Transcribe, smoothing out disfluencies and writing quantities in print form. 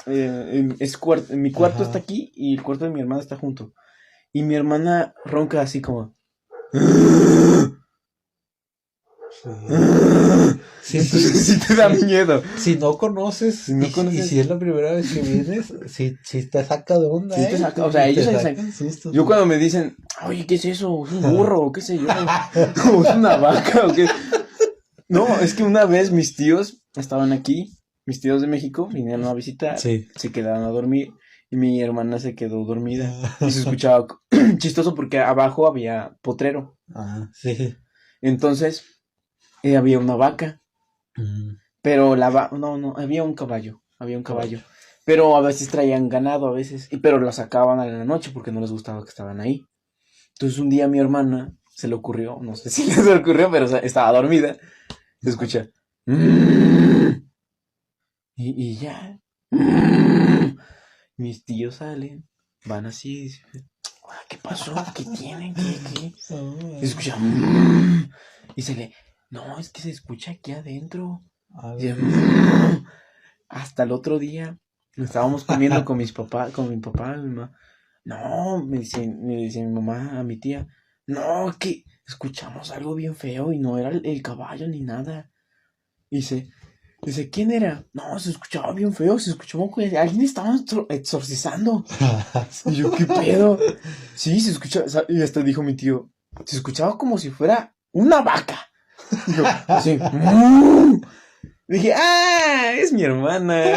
mi cuarto está Ajá. aquí y el cuarto de mi hermana está junto. Y mi hermana ronca así como... Sí, Entonces sí te da sí. miedo. Si no conoces, Si no y conoces... si es la primera vez que vienes, sí te saca de onda, Sí te ¿eh? saca, o sea, Y ellos te se sacan sustos. yo cuando me dicen, oye, ¿qué es eso? ¿Es un burro? ¿O qué sé yo? ¿O es una vaca? ¿O qué? No, es que una vez mis tíos estaban aquí, mis tíos de México, vinieron a visitar, Sí. se quedaron a dormir y mi hermana se quedó dormida. Y se escuchaba chistoso porque abajo había potrero. Ah, sí. Entonces, había una vaca, Mm, pero no, había un caballo, caballo. Pero a veces traían ganado, a veces, pero la sacaban a la noche porque no les gustaba que estaban ahí. Entonces un día a mi hermana se le ocurrió, no sé si le ocurrió, pero o sea, estaba dormida, se escucha. "Mm", y ya. "Mm". Mis tíos salen, van así, y dicen, "Ah, ¿qué pasó? ¿Qué tienen? ¿Qué? Y se escucha. "Mm". Y se le, no, es que se escucha aquí adentro. Y dice, "Mm". Hasta el otro día estábamos comiendo con con mi papá, mi mamá. No, me dice mi mamá a mi tía, no, que escuchamos algo bien feo y no era el caballo ni nada. Y dice, ¿quién era? No, se escuchaba bien feo, se escuchaba que alguien estaba exorcizando. Y yo, ¿qué pedo? Sí, se escuchaba, y hasta dijo mi tío, se escuchaba como si fuera una vaca. Y yo, así, "Mm". Dije, es mi hermana.